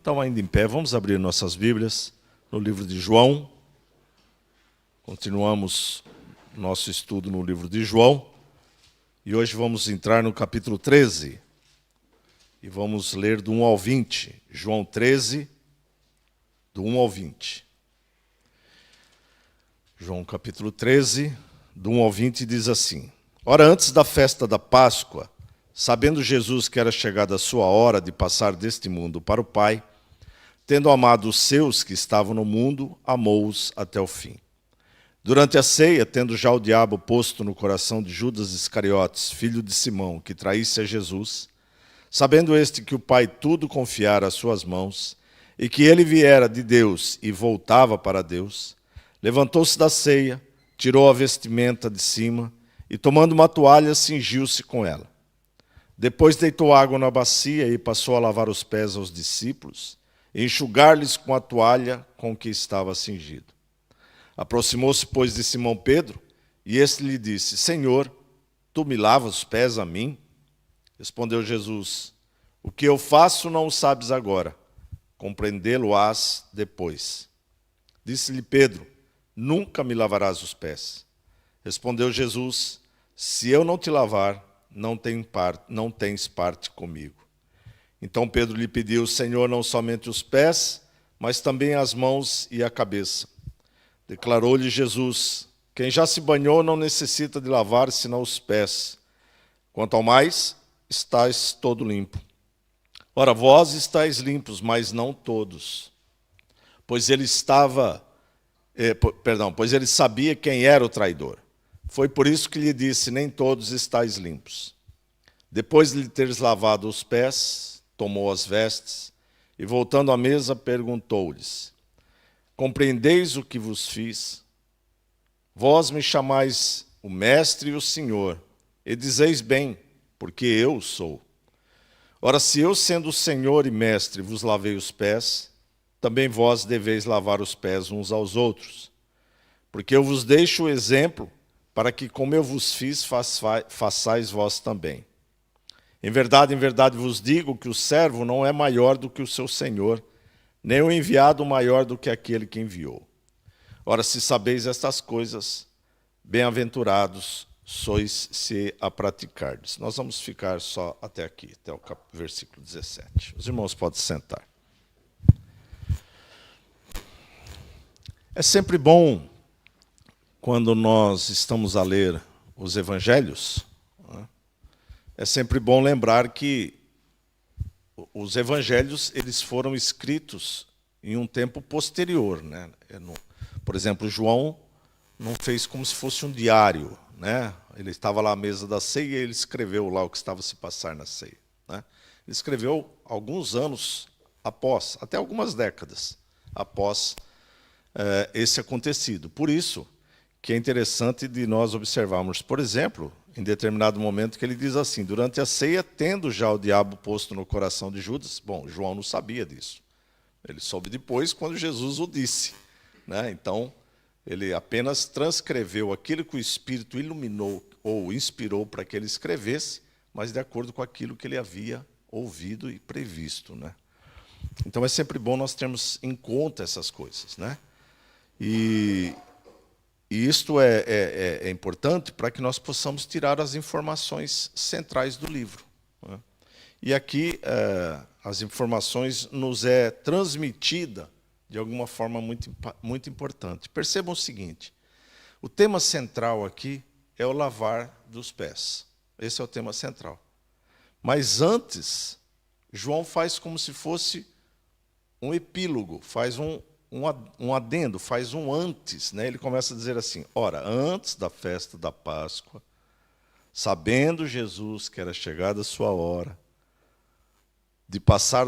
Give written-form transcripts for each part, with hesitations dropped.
Então, ainda em pé, vamos abrir nossas Bíblias no livro de João. Continuamos nosso estudo no livro de João. E hoje vamos entrar no capítulo 13. E vamos ler do 1 ao 20. João 13, do 1 ao 20. João capítulo 13, do 1 ao 20, diz assim: Ora, antes da festa da Páscoa, sabendo Jesus que era chegada a sua hora de passar deste mundo para o Pai, tendo amado os seus que estavam no mundo, amou-os até o fim. Durante a ceia, tendo já o diabo posto no coração de Judas Iscariotes, filho de Simão, que traísse a Jesus, sabendo este que o Pai tudo confiara às suas mãos, e que ele viera de Deus e voltava para Deus, levantou-se da ceia, tirou a vestimenta de cima, e tomando uma toalha, cingiu-se com ela. Depois deitou água na bacia e passou a lavar os pés aos discípulos, e enxugar-lhes com a toalha com que estava cingido. Aproximou-se, pois, de Simão Pedro, e este lhe disse: Senhor, tu me lavas os pés a mim? Respondeu Jesus: O que eu faço não o sabes agora, compreendê-lo-ás depois. Disse-lhe Pedro: Nunca me lavarás os pés. Respondeu Jesus: Se eu não te lavar, não tens parte comigo. Então Pedro lhe pediu: Senhor, não somente os pés, mas também as mãos e a cabeça. Declarou-lhe Jesus: Quem já se banhou não necessita de lavar senão os pés. Quanto ao mais, estais todo limpo. Ora, vós estáis limpos, mas não todos. Pois ele sabia quem era o traidor. Foi por isso que lhe disse: Nem todos estáis limpos. Depois de lhe teres lavado os pés, tomou as vestes e, voltando à mesa, perguntou-lhes: Compreendeis o que vos fiz? Vós me chamais o Mestre e o Senhor, e dizeis bem, porque eu sou. Ora, se eu, sendo o Senhor e Mestre, vos lavei os pés, também vós deveis lavar os pés uns aos outros. Porque eu vos deixo o exemplo, para que, como eu vos fiz, façais vós também. Em verdade vos digo que o servo não é maior do que o seu senhor, nem o enviado maior do que aquele que enviou. Ora, se sabeis estas coisas, bem-aventurados sois se a praticardes. Nós vamos ficar só até aqui, até o versículo 17. Os irmãos podem sentar. É sempre bom, quando nós estamos a ler os evangelhos, é sempre bom lembrar que os evangelhos eles foram escritos em um tempo posterior, né? Por exemplo, João não fez como se fosse um diário, né? Ele estava lá à mesa da ceia e ele escreveu lá o que estava se passar na ceia, né? Ele escreveu alguns anos após, até algumas décadas após esse acontecido. Por isso que é interessante de nós observarmos, por exemplo, em determinado momento que ele diz assim: durante a ceia, tendo já o diabo posto no coração de Judas. Bom, João não sabia disso. Ele soube depois, quando Jesus o disse, né? Então, ele apenas transcreveu aquilo que o Espírito iluminou ou inspirou para que ele escrevesse, mas de acordo com aquilo que ele havia ouvido e previsto, né? Então, é sempre bom nós termos em conta essas coisas, né? E isto é importante para que nós possamos tirar as informações centrais do livro, né? E aqui as informações nos é transmitida de alguma forma muito importante. Percebam o seguinte: o tema central aqui é o lavar dos pés. Esse é o tema central. Mas antes, João faz como se fosse um epílogo, faz um adendo, faz um antes, né? Ele começa a dizer assim: ora, antes da festa da Páscoa, sabendo Jesus que era chegada a sua hora de passar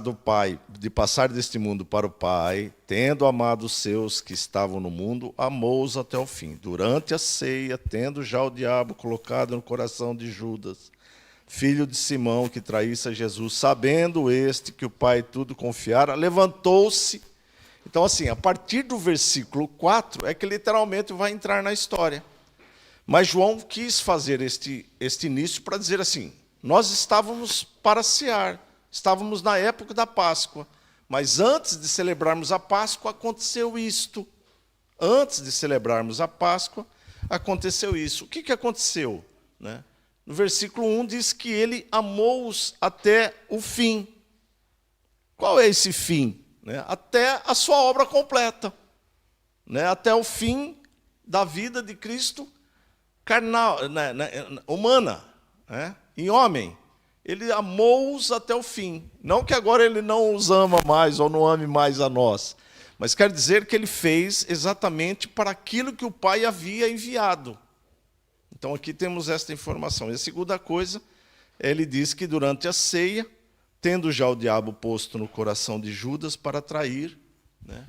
deste mundo para o Pai, tendo amado os seus que estavam no mundo, amou-os até o fim. Durante a ceia, tendo já o diabo colocado no coração de Judas, filho de Simão, que traísse a Jesus, sabendo este que o Pai tudo confiara, levantou-se. Então, assim, a partir do versículo 4 é que literalmente vai entrar na história. Mas João quis fazer este início para dizer assim: nós estávamos para cear, estávamos na época da Páscoa, Mas antes de celebrarmos a Páscoa, aconteceu isto. Antes de celebrarmos a Páscoa, aconteceu isso. O que aconteceu? Né? No versículo 1 diz que ele amou-os até o fim. Qual é esse fim? Né? Até a sua obra completa. Né? Até o fim da vida de Cristo carnal, humana, né? Em homem. Ele amou-os até o fim. Não que agora ele não os ama mais ou não ame mais a nós, mas quer dizer que ele fez exatamente para aquilo que o Pai havia enviado. Então aqui temos esta informação. E a segunda coisa, ele diz que durante a ceia, tendo já o diabo posto no coração de Judas para trair, né?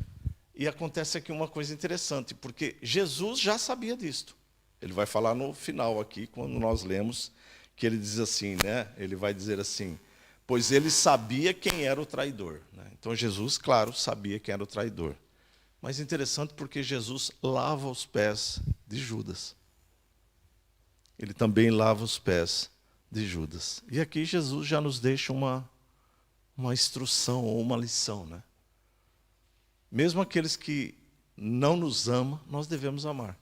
E acontece aqui uma coisa interessante, porque Jesus já sabia disto. Ele vai falar no final aqui, quando nós lemos, que ele diz assim, né? Ele vai dizer assim, pois ele sabia quem era o traidor. Né? Então Jesus, claro, sabia quem era o traidor. Mas interessante porque Jesus lava os pés de Judas. Ele também lava os pés de Judas. E aqui Jesus já nos deixa uma instrução ou uma lição. Né? Mesmo aqueles que não nos amam, nós devemos amar.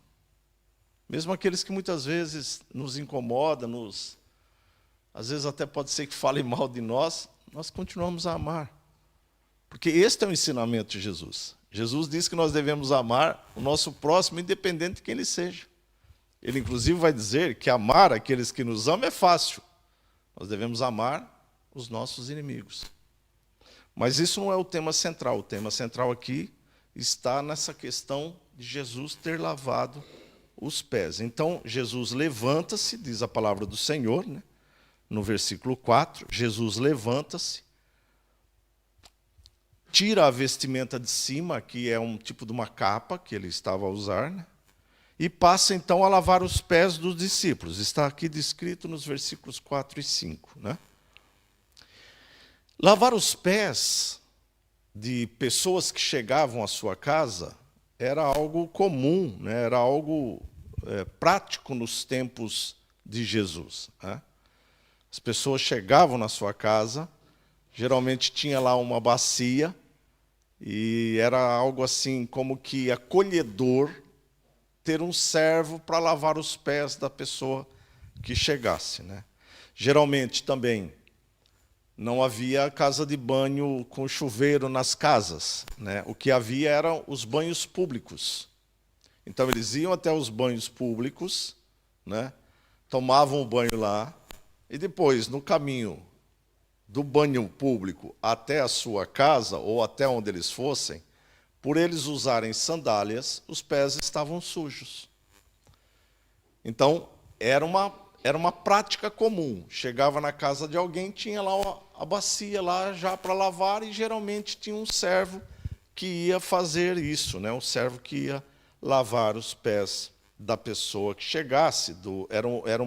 Mesmo aqueles que muitas vezes nos incomodam, às vezes até pode ser que falem mal de nós, nós continuamos a amar. Porque este é o ensinamento de Jesus. Jesus diz que nós devemos amar o nosso próximo, independente de quem ele seja. Ele, inclusive, vai dizer que amar aqueles que nos amam é fácil. Nós devemos amar os nossos inimigos. Mas isso não é o tema central. O tema central aqui está nessa questão de Jesus ter lavado os pés. Então, Jesus levanta-se, diz a palavra do Senhor, né? No versículo 4, Jesus levanta-se, tira a vestimenta de cima, que é um tipo de uma capa que ele estava a usar, né? E passa então a lavar os pés dos discípulos. Está aqui descrito nos versículos 4 e 5. Né? Lavar os pés de pessoas que chegavam à sua casa era algo comum, né? Era algo prático nos tempos de Jesus. Né? As pessoas chegavam na sua casa, geralmente tinha lá uma bacia, e era algo assim como que acolhedor ter um servo para lavar os pés da pessoa que chegasse. Né? Geralmente também não havia casa de banho com chuveiro nas casas. Né? O que havia eram os banhos públicos. Então eles iam até os banhos públicos, né? Tomavam o banho lá, e depois, no caminho do banho público até a sua casa, ou até onde eles fossem, por eles usarem sandálias, os pés estavam sujos. Então, era uma prática comum. Chegava na casa de alguém, tinha lá a bacia lá já para lavar, e geralmente tinha um servo que ia fazer isso, né? Um servo que ia lavar os pés da pessoa que chegasse. Era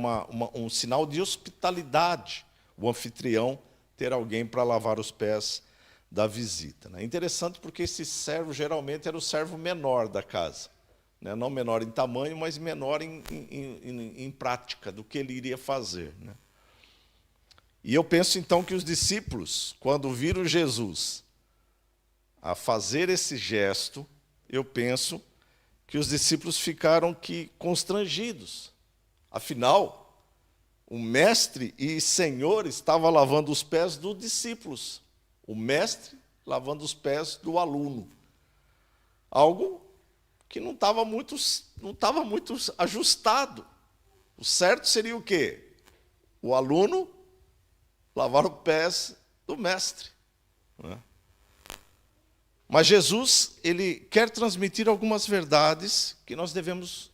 um sinal de hospitalidade, o anfitrião ter alguém para lavar os pés da visita. Né? Interessante porque esse servo geralmente era o servo menor da casa. Né? Não menor em tamanho, mas menor em prática do que ele iria fazer. Né? E eu penso então que os discípulos, quando viram Jesus a fazer esse gesto, eu penso que os discípulos ficaram constrangidos. Afinal, o mestre e senhor estava lavando os pés dos discípulos. O mestre lavando os pés do aluno. Algo que não estava muito ajustado. O certo seria o quê? O aluno lavar os pés do mestre. Né? Mas Jesus, ele quer transmitir algumas verdades que nós devemos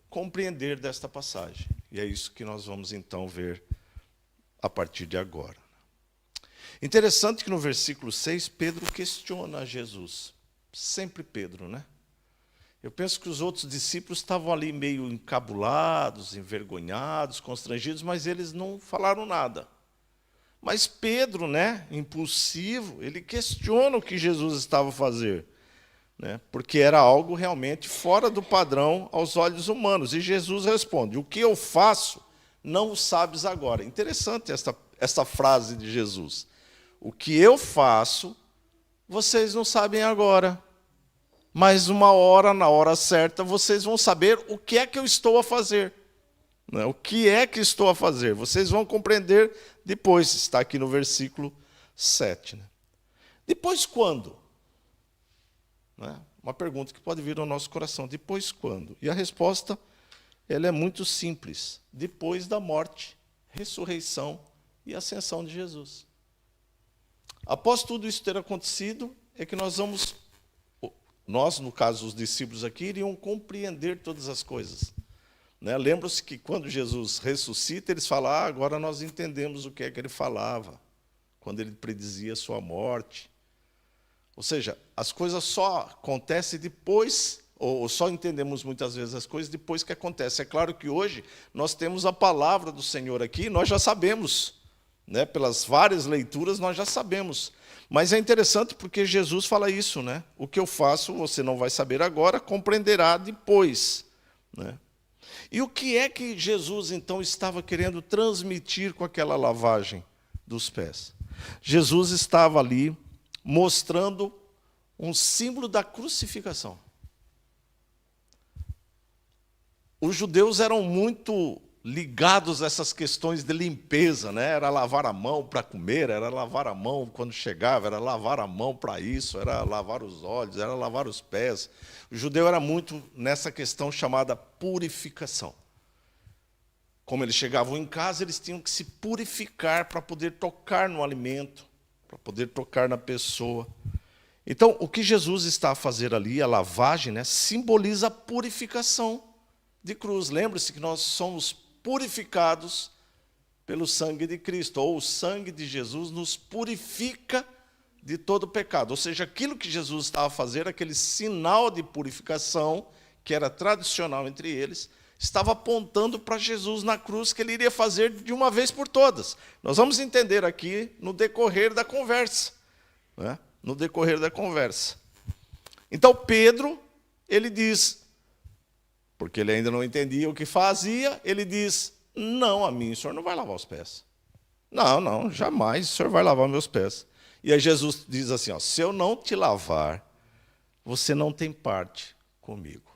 compreender desta passagem. E é isso que nós vamos então ver a partir de agora. Interessante que no versículo 6, Pedro questiona Jesus. Sempre Pedro, né? Eu penso que os outros discípulos estavam ali meio encabulados, envergonhados, constrangidos, mas eles não falaram nada. Mas Pedro, né, impulsivo, ele questiona o que Jesus estava a fazer, né, porque era algo realmente fora do padrão aos olhos humanos. E Jesus responde, o que eu faço não o sabes agora. Interessante esta frase de Jesus. O que eu faço vocês não sabem agora. Mas uma hora, na hora certa, vocês vão saber o que é que eu estou a fazer. O que é que estou a fazer? Vocês vão compreender depois. Está aqui no versículo 7. Depois quando? Uma pergunta que pode vir ao nosso coração. Depois quando? E a resposta ela é muito simples. Depois da morte, ressurreição e ascensão de Jesus. Após tudo isso ter acontecido, é que nós, no caso, os discípulos aqui, iriam compreender todas as coisas. Lembram-se que quando Jesus ressuscita, eles falam, agora nós entendemos o que é que ele falava, quando ele predizia a sua morte. Ou seja, as coisas só acontecem depois, ou só entendemos muitas vezes as coisas depois que acontece. É claro que hoje nós temos a palavra do Senhor aqui, nós já sabemos, pelas várias leituras nós já sabemos. Mas é interessante porque Jesus fala isso, o que eu faço você não vai saber agora, compreenderá depois. E o que é que Jesus, então, estava querendo transmitir com aquela lavagem dos pés? Jesus estava ali mostrando um símbolo da crucificação. Os judeus eram muito ligados a essas questões de limpeza, Era lavar a mão para comer, era lavar a mão quando chegava, era lavar a mão para isso, era lavar os olhos, era lavar os pés. O judeu era muito nessa questão chamada purificação. Como eles chegavam em casa, eles tinham que se purificar para poder tocar no alimento, para poder tocar na pessoa. Então, o que Jesus está a fazer ali, a lavagem, simboliza a purificação de cruz. Lembre-se que nós somos purificados pelo sangue de Cristo, ou o sangue de Jesus nos purifica de todo pecado. Ou seja, aquilo que Jesus estava a fazer, aquele sinal de purificação, que era tradicional entre eles, estava apontando para Jesus na cruz, que ele iria fazer de uma vez por todas. Nós vamos entender aqui no decorrer da conversa. No decorrer da conversa. Então, Pedro, ele diz, porque ele ainda não entendia o que fazia, ele diz, não, a mim o senhor não vai lavar os pés. Não, jamais o senhor vai lavar meus pés. E aí Jesus diz assim, se eu não te lavar, você não tem parte comigo.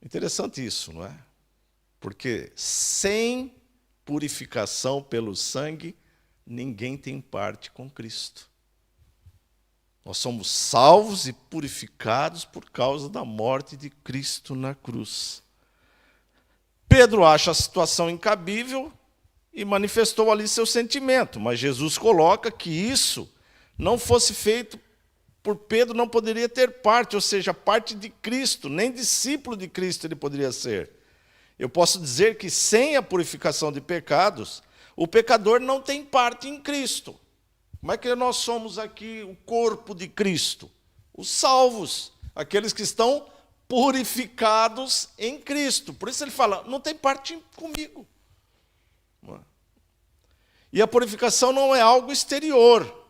Interessante isso, não é? Porque sem purificação pelo sangue, ninguém tem parte com Cristo. Nós somos salvos e purificados por causa da morte de Cristo na cruz. Pedro acha a situação incabível e manifestou ali seu sentimento, mas Jesus coloca que isso não fosse feito por Pedro, não poderia ter parte, ou seja, parte de Cristo, nem discípulo de Cristo ele poderia ser. Eu posso dizer que sem a purificação de pecados, o pecador não tem parte em Cristo. Como é que nós somos aqui o corpo de Cristo? Os salvos, aqueles que estão purificados em Cristo. Por isso ele fala, não tem parte comigo. E a purificação não é algo exterior,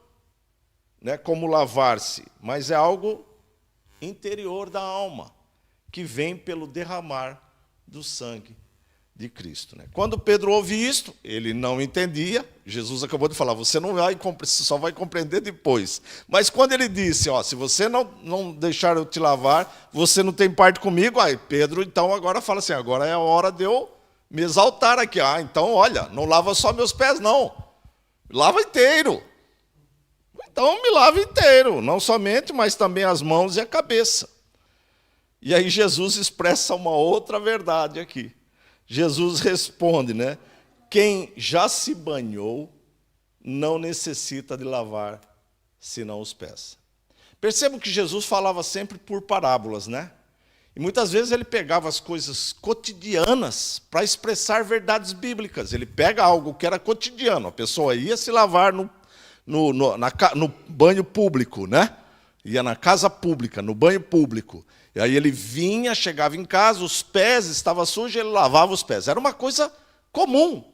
como lavar-se, mas é algo interior da alma, que vem pelo derramar do sangue de Cristo. Quando Pedro ouve isto, ele não entendia. Jesus acabou de falar, você só vai compreender depois. Mas quando ele disse, se você não deixar eu te lavar, você não tem parte comigo, aí Pedro então agora fala assim, agora é a hora de eu me exaltar aqui. Então olha, não lava só meus pés não, lava inteiro. Então me lava inteiro, não somente, mas também as mãos e a cabeça. E aí Jesus expressa uma outra verdade aqui. Jesus responde, quem já se banhou não necessita de lavar senão os pés. Percebam que Jesus falava sempre por parábolas, E muitas vezes ele pegava as coisas cotidianas para expressar verdades bíblicas. Ele pega algo que era cotidiano, a pessoa ia se lavar no banho público, Ia na casa pública, no banho público. E aí ele vinha, chegava em casa, os pés estavam sujos, ele lavava os pés. Era uma coisa comum.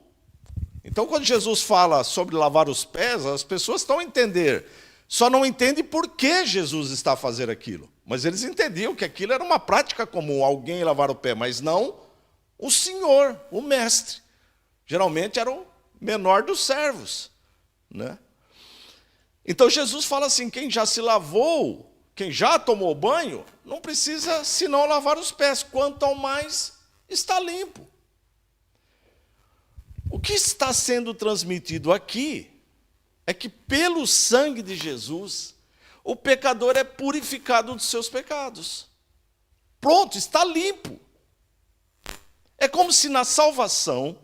Então, quando Jesus fala sobre lavar os pés, as pessoas estão a entender. Só não entendem por que Jesus está a fazer aquilo. Mas eles entendiam que aquilo era uma prática comum, alguém lavar o pé, mas não o senhor, o mestre. Geralmente era o menor dos servos, Então Jesus fala assim: quem já se lavou, quem já tomou banho, não precisa senão lavar os pés, quanto ao mais está limpo. O que está sendo transmitido aqui é que pelo sangue de Jesus, o pecador é purificado dos seus pecados. Pronto, está limpo. É como se na salvação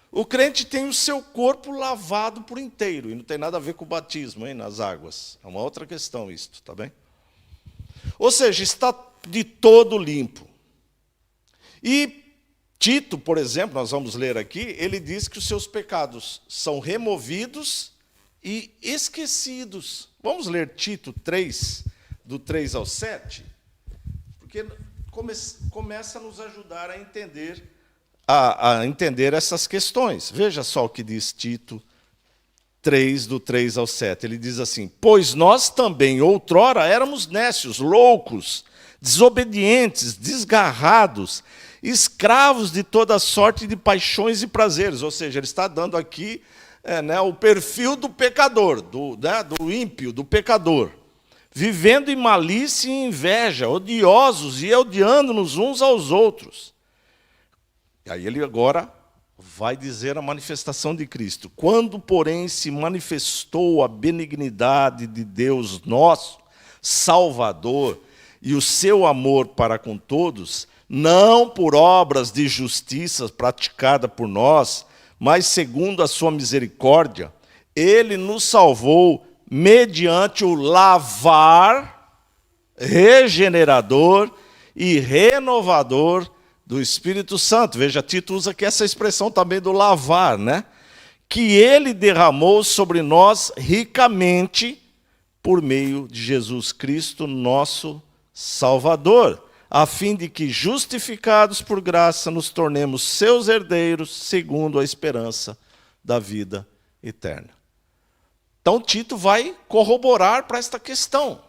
o crente tem o seu corpo lavado por inteiro. E não tem nada a ver com o batismo, hein, nas águas. É uma outra questão isto, tá bem? Ou seja, está de todo limpo. E Tito, por exemplo, nós vamos ler aqui, ele diz que os seus pecados são removidos e esquecidos. Vamos ler Tito 3, do 3 ao 7, porque começa a nos ajudar a entender essas questões. Veja só o que diz Tito 3, do 3 ao 7. Ele diz assim: pois nós também outrora éramos nécios, loucos, desobedientes, desgarrados, escravos de toda sorte de paixões e prazeres. Ou seja, ele está dando aqui o perfil do pecador, do ímpio, do pecador. Vivendo em malícia e inveja, odiosos e odiando-nos uns aos outros. E aí ele agora vai dizer a manifestação de Cristo. Quando, porém, se manifestou a benignidade de Deus nosso, Salvador, e o seu amor para com todos, não por obras de justiça praticada por nós, mas segundo a sua misericórdia, ele nos salvou mediante o lavar regenerador e renovador do Espírito Santo. Veja, Tito usa aqui essa expressão também do lavar, né? Que ele derramou sobre nós ricamente por meio de Jesus Cristo, nosso Salvador, a fim de que, justificados por graça, nos tornemos seus herdeiros, segundo a esperança da vida eterna. Então, Tito vai corroborar para esta questão.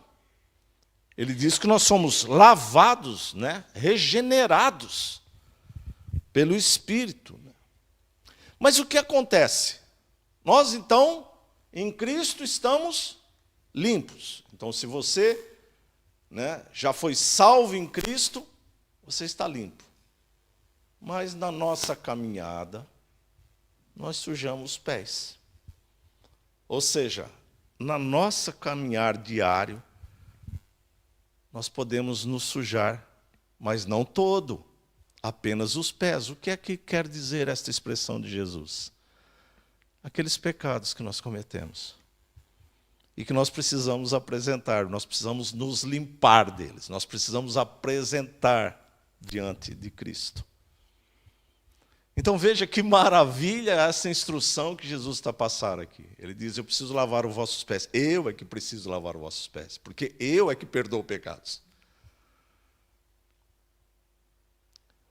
Ele diz que nós somos lavados, regenerados pelo Espírito. Mas o que acontece? Nós, então, em Cristo, estamos limpos. Então, se você já foi salvo em Cristo, você está limpo. Mas na nossa caminhada, nós sujamos os pés. Ou seja, na nossa caminhar diário, nós podemos nos sujar, mas não todo, apenas os pés. O que é que quer dizer esta expressão de Jesus? Aqueles pecados que nós cometemos e que nós precisamos apresentar, nós precisamos nos limpar deles, nós precisamos apresentar diante de Cristo. Então veja que maravilha essa instrução que Jesus está passando aqui. Ele diz: eu preciso lavar os vossos pés. Eu é que preciso lavar os vossos pés, porque eu é que perdoo pecados.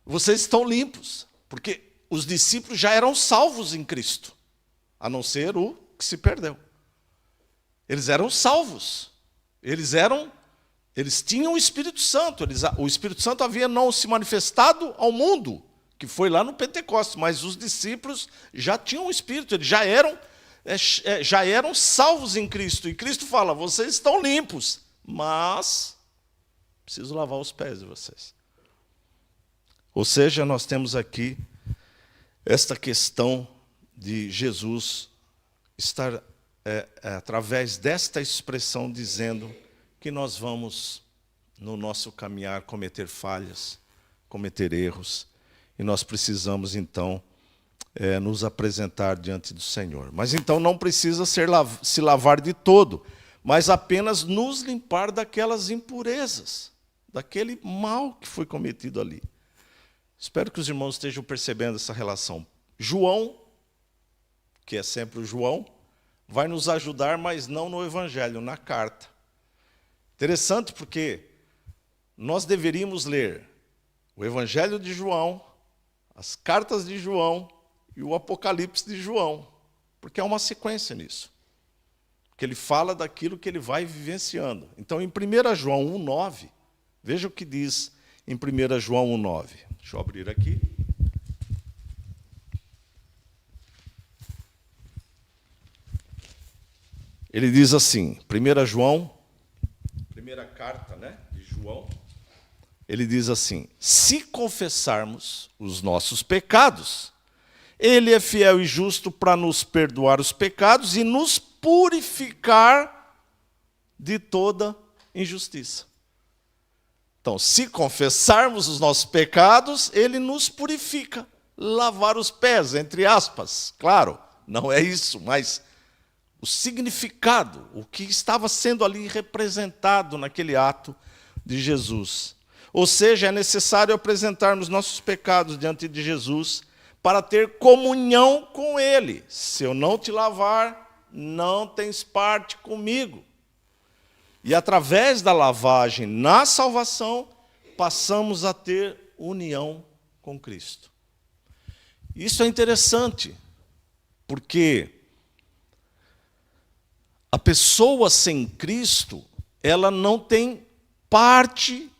Vocês estão limpos, porque os discípulos já eram salvos em Cristo, a não ser o que se perdeu. Eles eram salvos, eles tinham o Espírito Santo, o Espírito Santo havia não se manifestado ao mundo, que foi lá no Pentecostes, mas os discípulos já tinham o Espírito, eles já eram salvos em Cristo. E Cristo fala: vocês estão limpos, mas preciso lavar os pés de vocês. Ou seja, nós temos aqui esta questão de Jesus estar, através desta expressão, dizendo que nós vamos, no nosso caminhar, cometer falhas, cometer erros, e nós precisamos, então, nos apresentar diante do Senhor. Mas, então, não precisa se lavar de todo, mas apenas nos limpar daquelas impurezas, daquele mal que foi cometido ali. Espero que os irmãos estejam percebendo essa relação. João, que é sempre o João, vai nos ajudar, mas não no Evangelho, na carta. Interessante, porque nós deveríamos ler o Evangelho de João, as cartas de João e o Apocalipse de João, porque há uma sequência nisso. Porque ele fala daquilo que ele vai vivenciando. Então, em 1 João 1,9, veja o que diz em 1 João 1,9. Deixa eu abrir aqui. Ele diz assim, 1 João, primeira carta, né, de João, ele diz assim: se confessarmos os nossos pecados, ele é fiel e justo para nos perdoar os pecados e nos purificar de toda injustiça. Então, se confessarmos os nossos pecados, ele nos purifica. Lavar os pés, entre aspas. Claro, não é isso, mas o significado, o que estava sendo ali representado naquele ato de Jesus. Ou seja, é necessário apresentarmos nossos pecados diante de Jesus para ter comunhão com Ele. Se eu não te lavar, não tens parte comigo. E através da lavagem na salvação, passamos a ter união com Cristo. Isso é interessante, porque a pessoa sem Cristo, ela não tem parte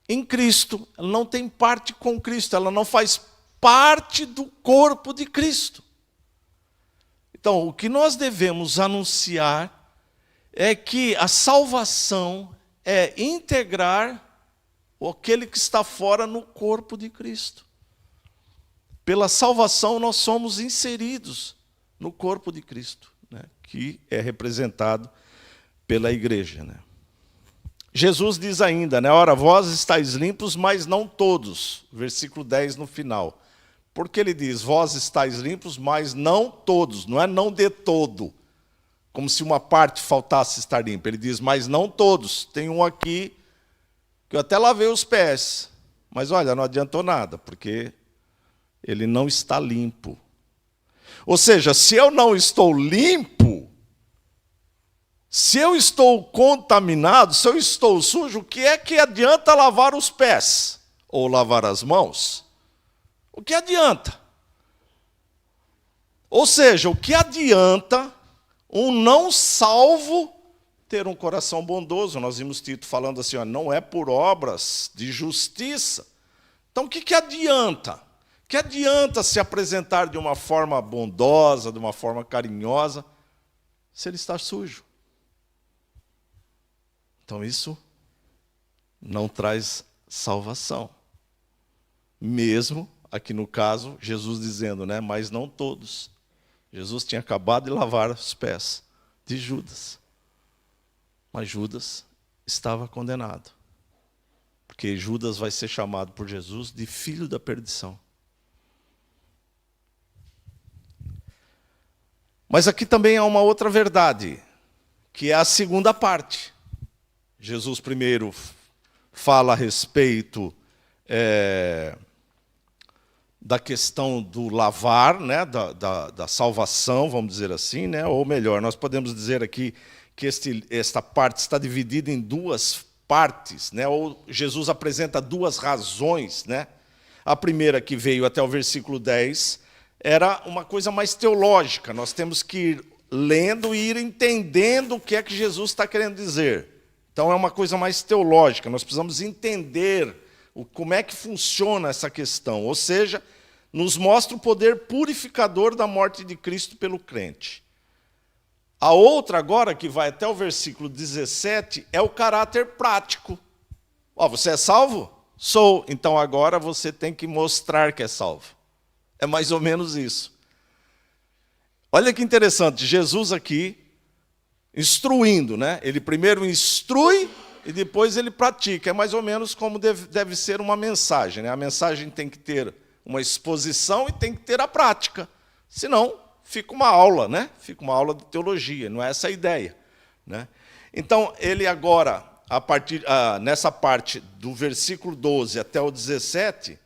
em Cristo, ela não tem parte com Cristo, ela não faz parte do corpo de Cristo. Então, o que nós devemos anunciar é que a salvação é integrar aquele que está fora no corpo de Cristo. Pela salvação nós somos inseridos no corpo de Cristo, né, que é representado pela igreja, né. Jesus diz ainda, né, ora, vós estáis limpos, mas não todos. Versículo 10 no final. Porque ele diz, vós estáis limpos, mas não todos. Não é não de todo, como se uma parte faltasse estar limpa. Ele diz, mas não todos. Tem um aqui que eu até lavei os pés, mas olha, não adiantou nada, porque ele não está limpo. Ou seja, se eu não estou limpo, se eu estou contaminado, se eu estou sujo, o que é que adianta lavar os pés? Ou lavar as mãos? O que adianta? Ou seja, o que adianta um não salvo ter um coração bondoso? Nós vimos Tito falando assim, ó, não é por obras de justiça. Então, o que adianta? O que adianta se apresentar de uma forma bondosa, de uma forma carinhosa, se ele está sujo? Então, isso não traz salvação. Mesmo, aqui no caso, Jesus dizendo, né, mas não todos. Jesus tinha acabado de lavar os pés de Judas. Mas Judas estava condenado. Porque Judas vai ser chamado por Jesus de filho da perdição. Mas aqui também há uma outra verdade, que é a segunda parte. Jesus primeiro fala a respeito da questão do lavar, né, da salvação, vamos dizer assim, né, ou melhor, nós podemos dizer aqui que esta parte está dividida em duas partes, né, ou Jesus apresenta duas razões, né. A primeira, que veio até o versículo 10, era uma coisa mais teológica. Nós temos que ir lendo e ir entendendo o que é que Jesus está querendo dizer. Então é uma coisa mais teológica, nós precisamos entender como é que funciona essa questão. Ou seja, nos mostra o poder purificador da morte de Cristo pelo crente. A outra agora, que vai até o versículo 17, é o caráter prático. Ó, você é salvo? Sou. Então agora você tem que mostrar que é salvo. É mais ou menos isso. Olha que interessante, Jesus aqui instruindo, né? Ele primeiro instrui e depois ele pratica. É mais ou menos como deve ser uma mensagem, né? A mensagem tem que ter uma exposição e tem que ter a prática. Senão, fica uma aula, né? Fica uma aula de teologia, não é essa a ideia, né? Então, ele agora, nessa parte do versículo 12 até o 17,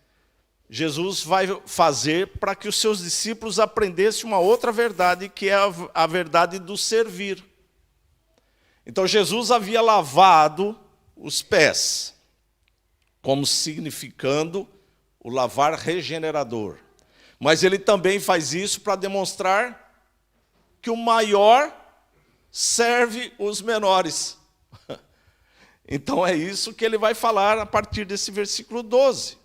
Jesus vai fazer para que os seus discípulos aprendessem uma outra verdade, que é a verdade do servir. Então, Jesus havia lavado os pés, como significando o lavar regenerador. Mas ele também faz isso para demonstrar que o maior serve os menores. Então, é isso que ele vai falar a partir desse versículo 12.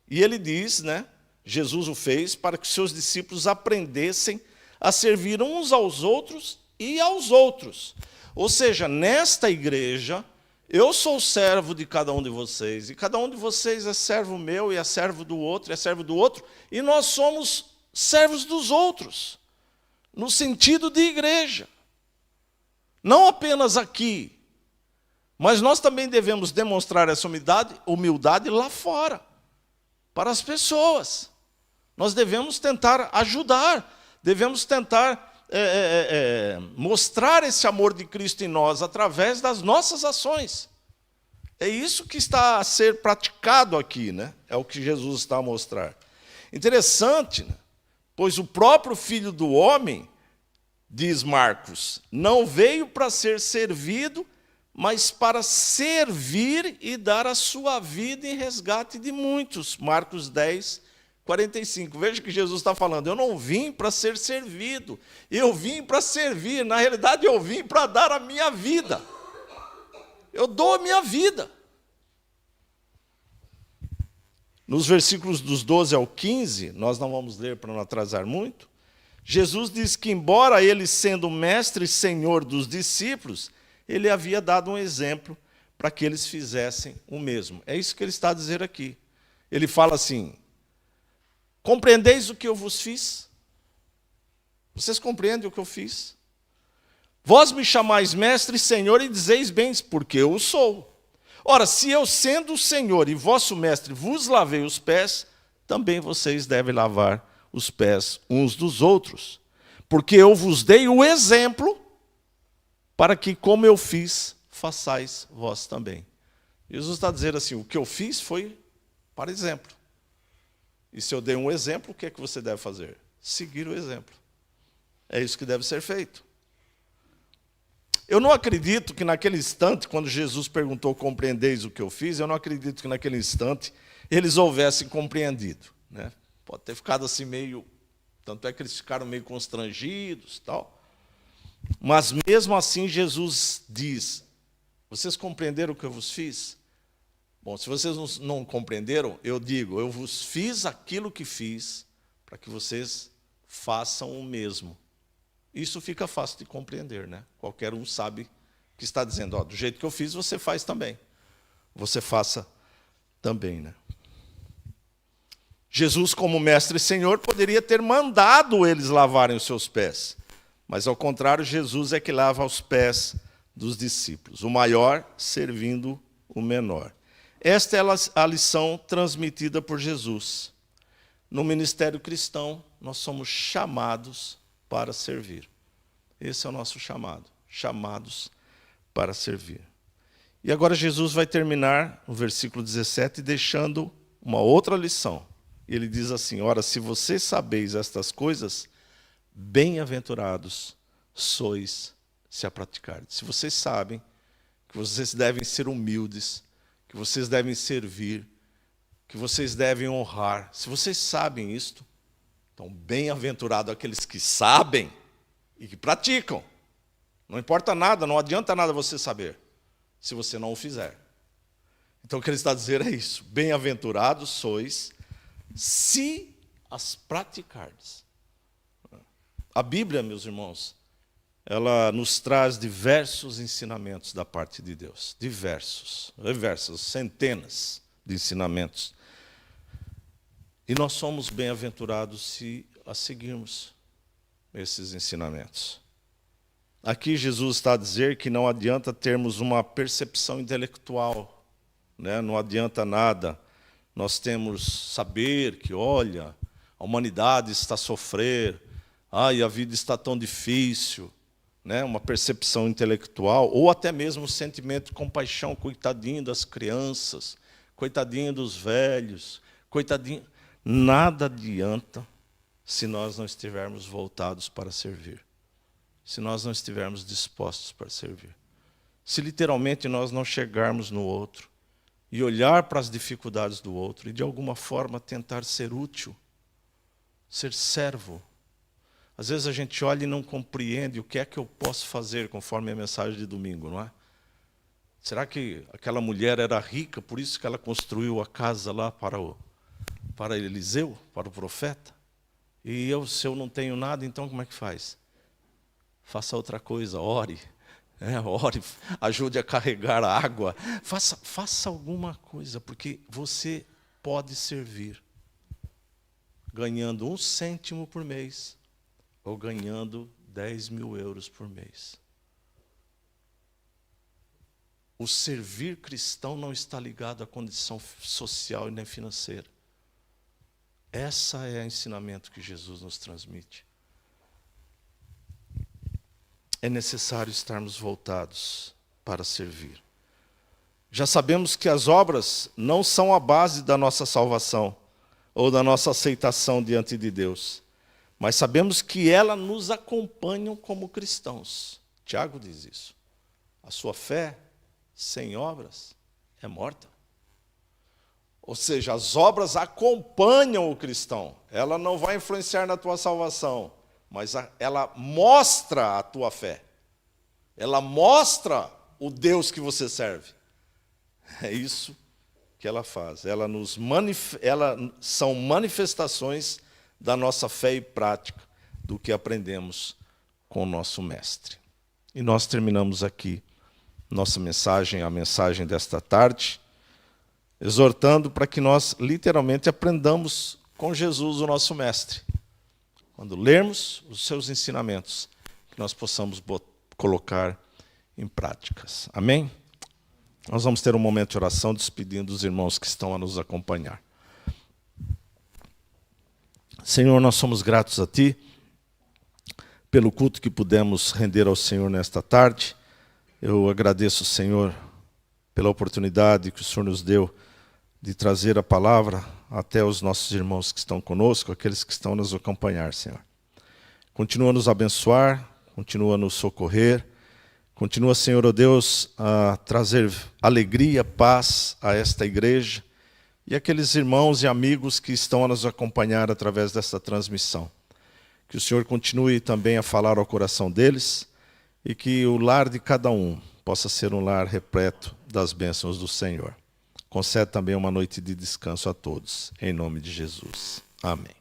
E ele diz, né, Jesus o fez para que seus discípulos aprendessem a servir uns aos outros e aos outros. Ou seja, nesta igreja, eu sou servo de cada um de vocês, e cada um de vocês é servo meu, e é servo do outro, é servo do outro, e nós somos servos dos outros, no sentido de igreja. Não apenas aqui, mas nós também devemos demonstrar essa humildade lá fora, para as pessoas. Nós devemos tentar ajudar, devemos tentar mostrar esse amor de Cristo em nós através das nossas ações. É isso que está a ser praticado aqui, né? É o que Jesus está a mostrar. Interessante, né? Pois o próprio Filho do Homem, diz Marcos, não veio para ser servido, mas para servir e dar a sua vida em resgate de muitos. Marcos 10, 45. Veja que Jesus está falando, eu não vim para ser servido, eu vim para servir. Na realidade, eu vim para dar a minha vida. Eu dou a minha vida. Nos versículos dos 12 ao 15, nós não vamos ler para não atrasar muito, Jesus diz que, embora ele sendo mestre e senhor dos discípulos, ele havia dado um exemplo para que eles fizessem o mesmo. É isso que ele está a dizer aqui. Ele fala assim, compreendeis o que eu vos fiz? Vocês compreendem o que eu fiz? Vós me chamais mestre e senhor e dizeis bem, porque eu o sou. Ora, se eu sendo o Senhor e vosso mestre vos lavei os pés, também vocês devem lavar os pés uns dos outros. Porque eu vos dei o exemplo para que, como eu fiz, façais vós também. Jesus está dizendo assim, o que eu fiz foi para exemplo. E se eu dei um exemplo, o que é que você deve fazer? Seguir o exemplo. É isso que deve ser feito. Eu não acredito que naquele instante, quando Jesus perguntou, compreendeis o que eu fiz, eu não acredito que naquele instante eles houvessem compreendido, né? Pode ter ficado assim meio, tanto é que eles ficaram meio constrangidos, tal. Mas mesmo assim Jesus diz, vocês compreenderam o que eu vos fiz? Bom, se vocês não compreenderam, eu digo, eu vos fiz aquilo que fiz, para que vocês façam o mesmo. Isso fica fácil de compreender, né? Qualquer um sabe que está dizendo, ó, do jeito que eu fiz, você faz também. Você faça também, né? Jesus, como mestre e senhor, poderia ter mandado eles lavarem os seus pés. Mas, ao contrário, Jesus é que lava os pés dos discípulos, o maior servindo o menor. Esta é a lição transmitida por Jesus. No ministério cristão, nós somos chamados para servir. Esse é o nosso chamado, chamados para servir. E agora Jesus vai terminar o versículo 17 deixando uma outra lição. Ele diz assim, ora, se vocês sabeis estas coisas, bem-aventurados sois se a praticardes. Se vocês sabem que vocês devem ser humildes, que vocês devem servir, que vocês devem honrar, se vocês sabem isto, então bem-aventurado aqueles que sabem e que praticam. Não importa nada, não adianta nada você saber, se você não o fizer. Então o que ele está a dizer é isso, bem-aventurados sois se as praticardes. A Bíblia, meus irmãos, ela nos traz diversos ensinamentos da parte de Deus. Diversos, centenas de ensinamentos. E nós somos bem-aventurados se a seguirmos esses ensinamentos. Aqui Jesus está a dizer que não adianta termos uma percepção intelectual, né? Não adianta nada nós temos saber que, olha, a humanidade está a sofrer, ai, a vida está tão difícil, né? Uma percepção intelectual, ou até mesmo um sentimento de compaixão, coitadinho das crianças, coitadinho dos velhos, coitadinho. Nada adianta se nós não estivermos voltados para servir, se nós não estivermos dispostos para servir. Se literalmente nós não chegarmos no outro e olhar para as dificuldades do outro e de alguma forma tentar ser útil, ser servo. Às vezes a gente olha e não compreende o que é que eu posso fazer, conforme a mensagem de domingo, não é? Será que aquela mulher era rica, por isso que ela construiu a casa lá para Eliseu, para o profeta? E eu, se eu não tenho nada, então como é que faz? faça outra coisa, ore. Ore, ajude a carregar a água. Faça alguma coisa, porque você pode servir ganhando 1 cêntimo por mês ou ganhando 10 mil euros por mês. O servir cristão não está ligado à condição social e nem financeira. Esse é o ensinamento que Jesus nos transmite. É necessário estarmos voltados para servir. Já sabemos que as obras não são a base da nossa salvação ou da nossa aceitação diante de Deus, mas sabemos que elas nos acompanham como cristãos. Tiago diz isso. A sua fé sem obras é morta. Ou seja, as obras acompanham o cristão. Ela não vai influenciar na tua salvação, mas ela mostra a tua fé. Ela mostra o Deus que você serve. É isso que ela faz. Ela são manifestações da nossa fé e prática, do que aprendemos com o nosso Mestre. E nós terminamos aqui nossa mensagem, a mensagem desta tarde, exortando para que nós literalmente aprendamos com Jesus, o nosso Mestre. Quando lermos os seus ensinamentos, que nós possamos colocar em práticas. Amém? Nós vamos ter um momento de oração, despedindo os irmãos que estão a nos acompanhar. Senhor, nós somos gratos a Ti pelo culto que pudemos render ao Senhor nesta tarde. Eu agradeço, Senhor, pela oportunidade que o Senhor nos deu de trazer a palavra até os nossos irmãos que estão conosco, aqueles que estão a nos acompanhar, Senhor. Continua a nos abençoar, continua a nos socorrer, continua, Senhor, ó Deus, a trazer alegria, paz a esta igreja e aqueles irmãos e amigos que estão a nos acompanhar através desta transmissão. Que o Senhor continue também a falar ao coração deles e que o lar de cada um possa ser um lar repleto das bênçãos do Senhor. Concede também uma noite de descanso a todos, em nome de Jesus. Amém.